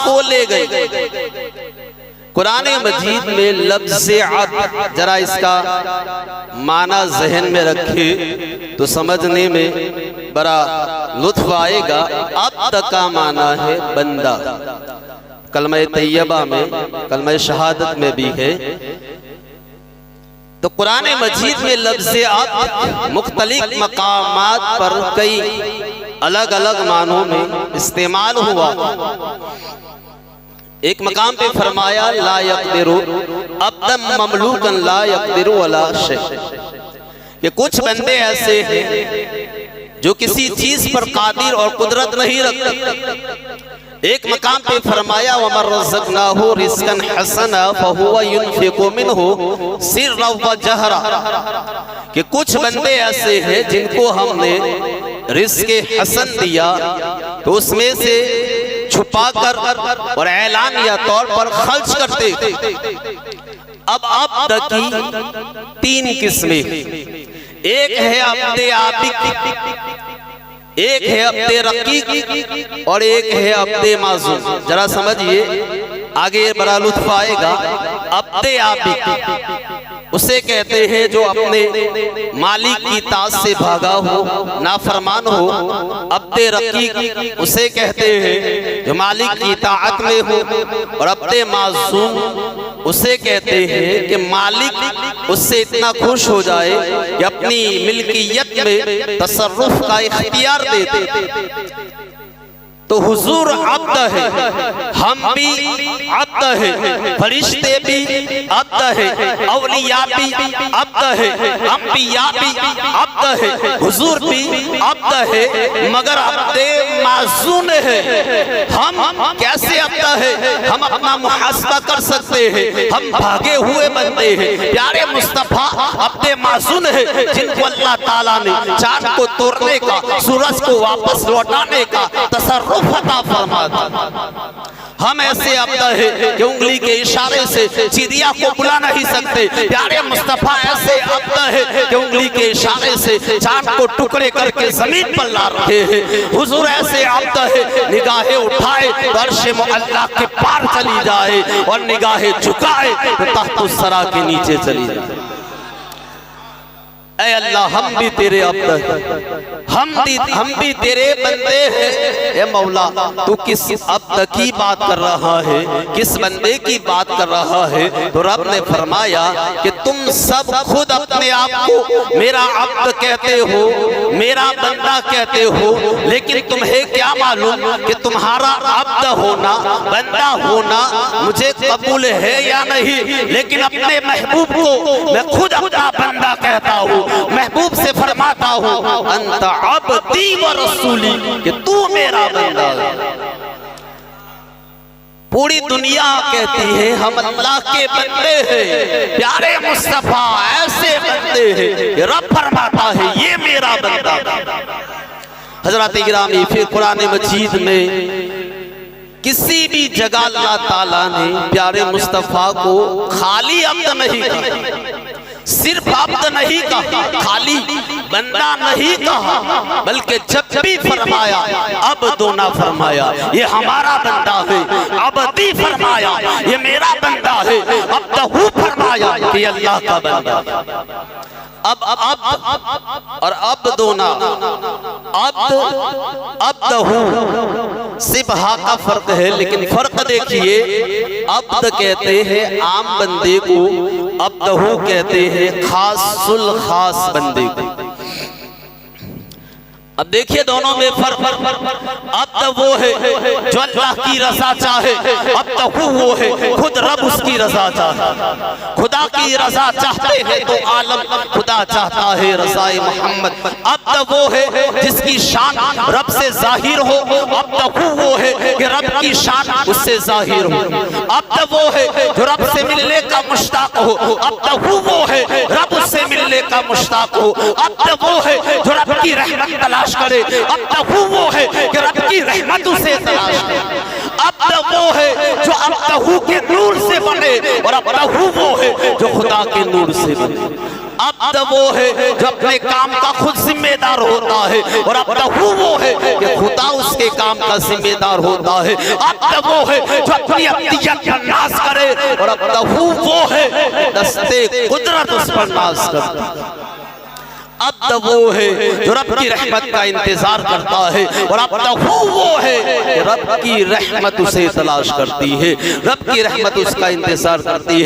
को ले गई। कुरान मजीद में लफ्ज़ अब्द, जरा इसका माना जहन में रखे तो समझने में बड़ा लुत्फ आएगा। अब्द का माना है बंदा, कलमा तैयबा में, कलमा शहादत में भी है। तो कुरान मजीद में लफ्ज़ अब्द मुख्तलिफ मकामात पर कई अलग अलग मानों में इस्तेमाल हुआ। एक मकाम पे फरमाया ला यक़दिरु अब्दन ममलूकन ला यक़दिरु अला शै, कि कुछ बंदे ऐसे हैं जो किसी चीज पर कादिर और कुदरत नहीं रखते। एक मकाम पे फरमाया वमन रज़क़नाहु रिज़्क़न हसना फहुवा युनफ़िक़ु मिन्हु सिर्रन व जहरा, कि कुछ बंदे ऐसे हैं जिनको हमने रिज़्क़े हसन दिया तो उसमें से छुपाकर और ऐलानिया तौर पर खर्च करते। अब अब्द की तीन किस्में, एक है अब्दे आबिक, एक है अब्दे रकीक और एक है अब्दे माज़ूम। जरा समझिए, आगे बड़ा लुत्फ आएगा। अब्दे आबिक उसे कहते हैं जो अपने मालिक की ताज से भागा हो, नाफरमान हो। अब्दे रकीक उसे कहते हैं जो मालिक की ताअत में हो। और अब्दे माज़ूम उसे कहते हैं कि मालिक उससे इतना खुश हो जाए कि अपनी मिल्कियत में तसर्रुफ का इख्तियार दे दे। तो हुजूर अब्द है, हम भी अब्द है, फरिश्ते भी अब्द है, औलिया भी अब्द है, अंबिया भी अब्द है, हुजूर भी अब्द है, मगर अब्दे माज़ून है। हम कैसे अब्द है? हम अपना मुहासबा कर सकते हैं। हम भागे हुए बंदे हैं। प्यारे मुस्तफा अब्दे माज़ून है, जिनको अल्लाह ताला ने चांद को तोड़ने का, सूरज को वापस लौटाने का तसर्रुफ अता फरमा। हम ऐसे अब्द है कि उंगली के इशारे से चिड़िया को बुला नहीं सकते। प्यारे मुस्तफा ऐसे अब्द है कि उंगली के इशारे से चांद को टुकड़े करके जमीन पर ला रहे हैं। हुजूर ऐसे अब्द है, निगाहें उठाए तो अर्श मुअल्ला के पार चली जाए और निगाहें झुकाए तो तख्तुस सरा के नीचे चली जाए। ऐ अल्लाह, हम भी तेरे अब्द हैं, हम भी तेरे बंदे हैं। ए मौला, तू किस अब्द की बात कर रहा है, किस बंदे की बात कर रहा है? तो रब ने फरमाया कि तुम सब खुद अपने आप को मेरा अब्द कहते हो, मेरा बंदा कहते हो, लेकिन तुम्हें क्या मालूम कि तुम्हारा अब्द होना, बंदा होना मुझे कबूल है या नहीं। लेकिन अपने महबूब को मैं खुद अपना बंदा कहता हूँ। महबूब से फरमाता हूँ अंत अब्दी व रसूली, कि तू मेरा बंदा है। पूरी दुनिया कहती है हम अल्लाह के बंदे हैं। प्यारे मुस्तफा ऐसे बंदे हैं, रब फरमाता है ये मेरा बंदा। हजरत गिरामी फिर कुरान मजीद में किसी भी जगह अल्लाह ताला ने प्यारे मुस्तफा को खाली अब्द नहीं कहा, सिर्फ अब्द नहीं कहा, खाली बंदा नहीं कहा, बल्कि जब भी फरमाया अब्दो ना फरमाया ये हमारा बंदा है, अब्दी फरमाया ये मेरा बंदा है, अब्दहू फरमाया कि अल्लाह का बंदा। अब और अब्दो ना, अब्दहू सिर्फ हा का फर्क है, लेकिन फर्क देखिए। अब्द कहते हैं आम बंदे को, अब्दहू कहते हैं खासुल खास बंदे को। अब देखिए दोनों में फर्क। अब तो वो है जो अल्लाह की रज़ा चाहे, अब तो वो है खुद रब उसकी रज़ा चाहे। खुदा की रज़ा चाहते हैं तो आलम खुदा चाहता है रज़ाए मोहम्मद। अब तो वो है जिसकी शान रब से जाहिर हो, अब तो वो है कि रब की शान उससे जाहिर हो। अब तो वो है जो रब से मिलने का मुश्ताक हो, अब तो वो है रब उससे मिलने का मुश्ताक हो। अब तो वो है जो रब की रहमत तलाश करे, अब तक वो है कि रब की रहमत उसे तलाश करे। अब तक वो है जो अब तक के नूर से बने, और अब तक वो है जो खुदा के नूर से बने। अब्द वो है जो अपने काम का खुद जिम्मेदार होता है, और अब्दहू वो है कि खुदा उसके काम का जिम्मेदार होता है। अब्द वो है जो अपनी अब्दियत पर नाज करे, और अब्दहू वो है दस्ते कुदरत उस पर नाज करता है। अब्द वो है जो रब की रहमत का इंतजार करता है, और अब्दहू वो है कि रब की रहमत उसे तलाश करती है, रब की रहमत उसका इंतजार करती है।